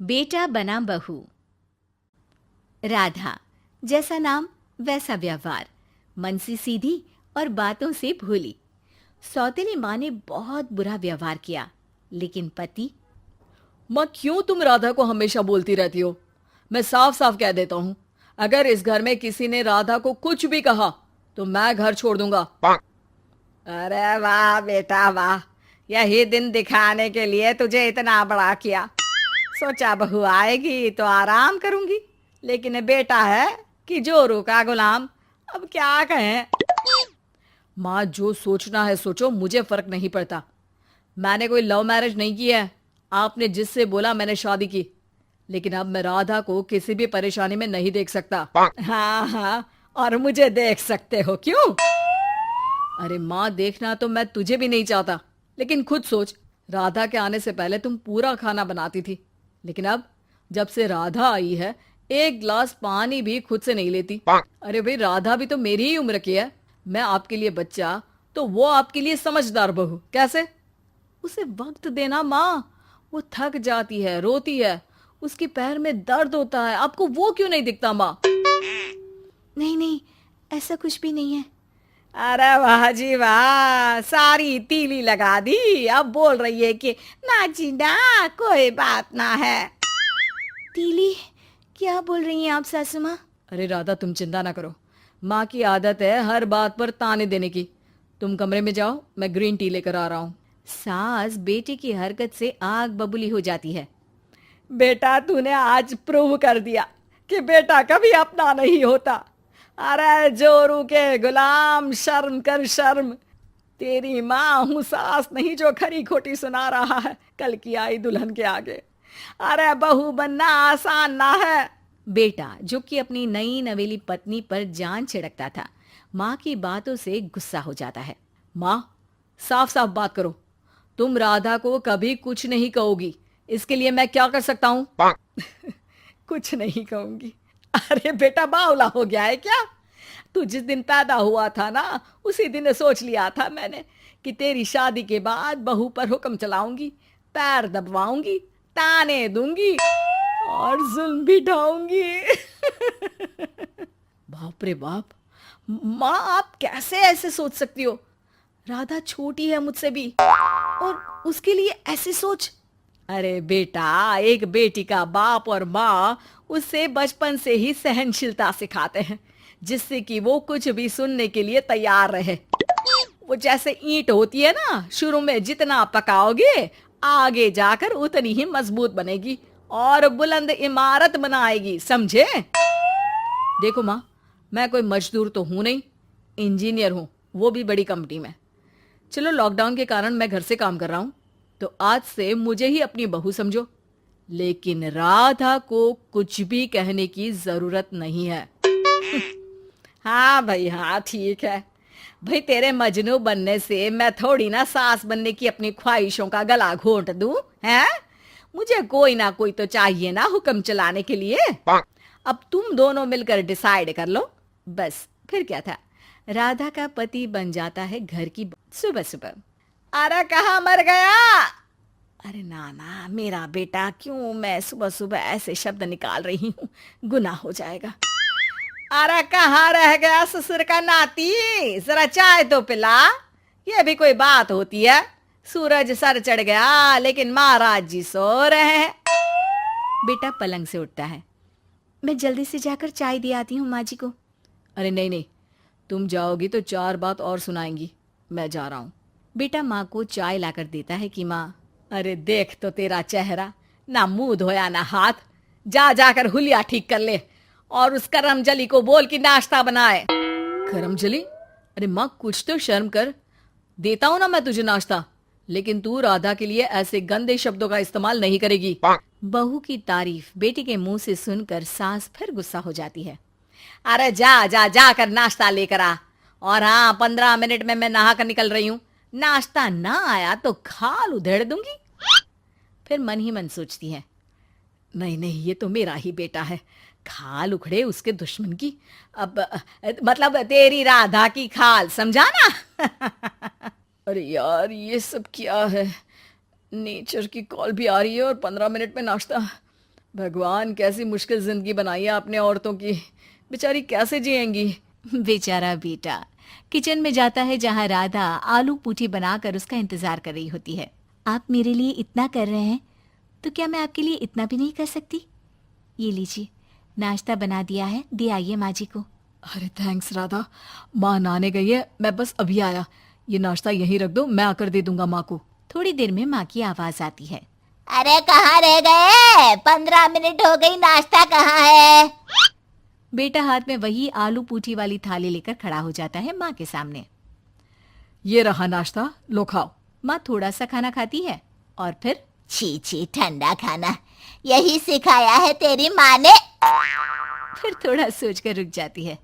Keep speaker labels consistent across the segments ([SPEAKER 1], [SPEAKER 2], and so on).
[SPEAKER 1] बेटा बना बहू। राधा, जैसा नाम वैसा व्यवहार, मन से सीधी और बातों से भोली। सौतेली माँ ने बहुत बुरा व्यवहार किया, लेकिन पति।
[SPEAKER 2] माँ, क्यों तुम राधा को हमेशा बोलती रहती हो? मैं साफ साफ कह देता हूँ, अगर इस घर में किसी ने राधा को कुछ भी कहा तो मैं घर छोड़ दूंगा।
[SPEAKER 3] अरे वाह बेटा वाह, यही दिन दिखाने के लिए तुझे इतना बड़ा किया। सोचा बहू आएगी तो आराम करूंगी, लेकिन बेटा है कि जोरू का गुलाम। अब क्या कहें।
[SPEAKER 2] माँ, जो सोचना है सोचो, मुझे फर्क नहीं पड़ता। मैंने कोई लव मैरिज नहीं की है। आपने जिससे बोला मैंने शादी की, लेकिन अब मैं राधा को किसी भी परेशानी में नहीं देख सकता।
[SPEAKER 3] हाँ हाँ, और मुझे देख सकते हो क्यों?
[SPEAKER 2] अरे माँ, देखना तो मैं तुझे भी नहीं चाहता, लेकिन खुद सोच, राधा के आने से पहले तुम पूरा खाना बनाती थी, लेकिन अब जब से राधा आई है एक गिलास पानी भी खुद से नहीं लेती। अरे भाई, राधा भी तो मेरी ही उम्र की है। मैं आपके लिए बच्चा तो वो आपके लिए समझदार बहू। कैसे? उसे वक्त देना माँ। वो थक जाती है, रोती है, उसके पैर में दर्द होता है। आपको वो क्यों नहीं दिखता माँ?
[SPEAKER 1] नहीं नहीं, ऐसा कुछ भी नहीं है।
[SPEAKER 3] अरे वाह जी वाह, सारी तीली लगा दी। अब बोल रही है कि ना जी ना, कोई बात ना है।
[SPEAKER 1] तीली? क्या बोल रही हैं आप सासू माँ?
[SPEAKER 2] अरे राधा, तुम चिंता ना करो। माँ की आदत है हर बात पर ताने देने की। तुम कमरे में जाओ, मैं ग्रीन टी लेकर आ रहा हूँ।
[SPEAKER 1] सास बेटे की हरकत से आग बबूली हो जाती है।
[SPEAKER 3] बेटा, तूने आज प्रूव कर दिया कि बेटा कभी अपना नहीं होता। अरे जोरू के गुलाम, शर्म कर शर्म। तेरी माँ हूँ, सास नहीं जो खरी खोटी सुना रहा है कल की आई दुल्हन के आगे। अरे बहू बनना आसान ना है।
[SPEAKER 1] बेटा, जो कि अपनी नई नवेली पत्नी पर जान छिड़कता था, माँ की बातों से गुस्सा हो जाता है।
[SPEAKER 2] माँ, साफ साफ बात करो। तुम राधा को कभी कुछ नहीं कहोगी, इसके लिए मैं क्या कर सकता हूँ?
[SPEAKER 3] कुछ नहीं कहूंगी? अरे बेटा, बावला हो गया है क्या? तू जिस दिन पैदा हुआ था ना, उसी दिन सोच लिया था मैंने कि तेरी शादी के बाद बहू पर हुक्म चलाऊंगी, पैर दबवाऊंगी, ताने दूंगी और जुल्म भी ढाऊंगी।
[SPEAKER 2] बाप रे बाप! माँ, आप कैसे ऐसे सोच सकती हो? राधा छोटी है मुझसे भी, और उसके लिए ऐसी सोच?
[SPEAKER 3] अरे बेटा, एक बेटी का बाप और माँ उससे बचपन से ही सहनशीलता सिखाते हैं, जिससे कि वो कुछ भी सुनने के लिए तैयार रहे। वो जैसे ईंट होती है ना, शुरू में जितना पकाओगे आगे जाकर उतनी ही मजबूत बनेगी और बुलंद इमारत बनाएगी, समझे?
[SPEAKER 2] देखो माँ, मैं कोई मजदूर तो हूं नहीं, इंजीनियर हूं, वो भी बड़ी कंपनी में। चलो, लॉकडाउन के कारण मैं घर से काम कर रहा हूं, तो आज से मुझे ही अपनी बहू समझो, लेकिन राधा को कुछ भी कहने की जरूरत नहीं है।
[SPEAKER 3] हाँ भाई हाँ, ठीक है भाई। तेरे मजनू बनने से मैं थोड़ी ना सास बनने की अपनी ख्वाहिशों का गला घोंट दूं, हैं? मुझे कोई ना कोई तो चाहिए ना हुक्म चलाने के लिए। अब तुम दोनों मिलकर डिसाइड कर लो बस। फिर क्या था,
[SPEAKER 1] राधा का पति बन जाता है घर की सुबह सुबह।
[SPEAKER 3] अरे कहाँ मर गया? अरे ना ना, मेरा बेटा, क्यों मैं सुबह सुबह ऐसे शब्द निकाल रही हूँ, गुनाह हो जाएगा। अरे कहाँ रह गया ससुर का नाती? जरा चाय तो पिला। ये भी कोई बात होती है? सूरज सर चढ़ गया लेकिन महाराज जी सो रहे हैं।
[SPEAKER 1] बेटा पलंग से उठता है। मैं जल्दी से जाकर चाय दे आती हूँ माँ जी को।
[SPEAKER 2] अरे नहीं नहीं, तुम जाओगी तो 4 बात और सुनाएंगी। मैं जा रहा हूँ।
[SPEAKER 1] बेटा माँ को चाय लाकर देता है कि माँ।
[SPEAKER 3] अरे देख तो तेरा चेहरा, ना मुंह धोया ना हाथ। जा जाकर हुलिया ठीक कर ले और उस करमजली को बोल कि नाश्ता बनाए।
[SPEAKER 2] करमजली? अरे माँ, कुछ तो शर्म कर। देता हूं ना मैं तुझे नाश्ता, लेकिन तू राधा के लिए ऐसे गंदे शब्दों का इस्तेमाल नहीं करेगी।
[SPEAKER 1] बहू की तारीफ बेटी के मुंह से सुनकर सास फिर गुस्सा हो जाती है।
[SPEAKER 3] अरे जा जा जाकर नाश्ता लेकर आ। और हाँ, 15 मिनट में मैं नहा कर निकल रही हूँ। नाश्ता ना आया तो खाल उधेड़ दूंगी। फिर मन ही मन सोचती है, नहीं नहीं, ये तो मेरा ही बेटा है। खाल उखड़े उसके दुश्मन की। अब मतलब तेरी राधा की खाल, समझा ना?
[SPEAKER 2] अरे यार, ये सब क्या है? नेचर की कॉल भी आ रही है और 15 मिनट में नाश्ता। भगवान, कैसी मुश्किल जिंदगी बनाई है आपने औरतों की। बेचारी कैसे जिएंगी।
[SPEAKER 1] बेचारा बेटा किचन में जाता है जहाँ राधा आलू पूठी बनाकर उसका इंतजार कर रही होती है। आप मेरे लिए इतना कर रहे हैं तो क्या मैं आपके लिए इतना भी नहीं कर सकती? ये लीजिए, नाश्ता बना दिया है, दे आइए माँ जी को।
[SPEAKER 2] अरे थैंक्स राधा, माँ नहाने गई है, मैं बस अभी आया। ये नाश्ता यहीं रख दो, मैं आकर दे दूंगा माँ को।
[SPEAKER 1] थोड़ी देर में माँ की आवाज आती है।
[SPEAKER 3] अरे कहाँ रह गए? 15 मिनट हो गई, नाश्ता कहाँ है?
[SPEAKER 1] बेटा हाथ में वही आलू पूठी वाली थाली लेकर खड़ा हो जाता है माँ के सामने।
[SPEAKER 2] ये रहा नाश्ता, लो खाओ।
[SPEAKER 1] माँ थोड़ा सा खाना खाती है और फिर
[SPEAKER 3] छी छी, ठंडा खाना, यही सिखाया है तेरी माँ ने?
[SPEAKER 1] फिर थोड़ा सोचकर रुक जाती है।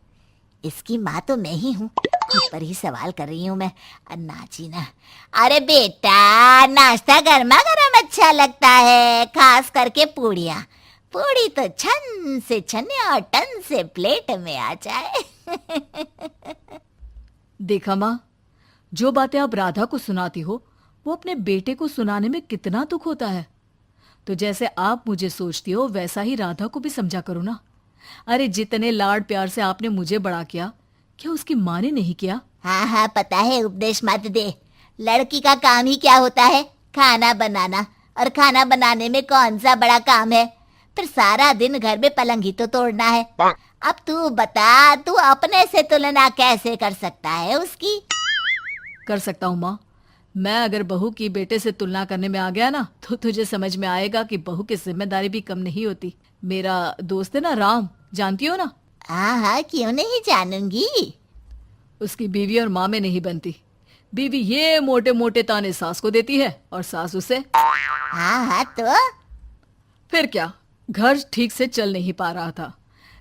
[SPEAKER 3] इसकी माँ तो मैं ही हूँ, खुद पर ही सवाल कर रही हूँ मैं। अन्ना जी ना, अरे बेटा, नाश्ता गर्मा गर्म अच्छा लगता है, खास करके पूड़ियाँ। पूड़ी तो छन से छने और टन से प्लेट में आ जाए।
[SPEAKER 2] देखा माँ, जो बातें आप राधा को सुनाती हो वो अपने बेटे को सुनाने में कितना दुख होता है। तो जैसे आप मुझे सोचती हो वैसा ही राधा को भी समझा करो ना। अरे जितने लाड प्यार से आपने मुझे बड़ा किया, क्या उसकी माँ ने नहीं किया?
[SPEAKER 3] हाँ हाँ, पता है, उपदेश मत दे। लड़की का काम ही क्या होता है? खाना बनाना। और खाना बनाने में कौन सा बड़ा काम है? फिर सारा दिन घर में पलंग ही तो तोड़ना है। अब तू बता, तू अपने से तुलना कैसे कर सकता है उसकी?
[SPEAKER 2] कर सकता हूँ माँ। मैं अगर बहू की बेटे से तुलना करने में आ गया ना, तो तुझे समझ में आएगा कि बहू की जिम्मेदारी भी कम नहीं होती। मेरा दोस्त है ना राम, जानती हो ना?
[SPEAKER 3] हाँ हाँ, क्यों नहीं जानूंगी।
[SPEAKER 2] उसकी बीवी और माँ में नहीं बनती। बीवी ये मोटे मोटे ताने सास को देती है और सास उसे।
[SPEAKER 3] हाँ हाँ, तो
[SPEAKER 2] फिर क्या, घर ठीक से चल नहीं पा रहा था।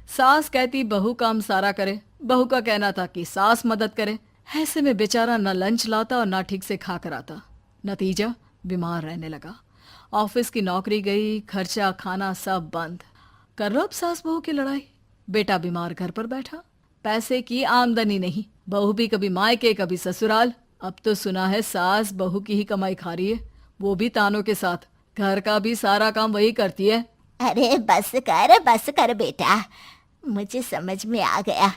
[SPEAKER 2] सास कहती बहू काम सारा करे, बहू का कहना था कि सास मदद करे। ऐसे में बेचारा न लंच लाता और ना ठीक से खा कर आता। नतीजा, बीमार रहने लगा। ऑफिस की नौकरी गई, खर्चा खाना सब बंद। कर लो अब सास बहू की लड़ाई। बेटा बीमार घर पर बैठा, पैसे की आमदनी नहीं, बहू भी कभी मायके कभी ससुराल। अब तो सुना है सास बहू की ही कमाई खा रही है, वो भी तानों के साथ। घर का भी सारा काम वही करती है।
[SPEAKER 3] अरे बस कर बेटा, मुझे समझ में आ गया।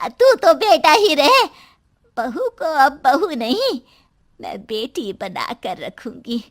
[SPEAKER 3] तू तो बेटा ही रहे, बहू को अब बहू नहीं, मैं बेटी बना कर रखूंगी।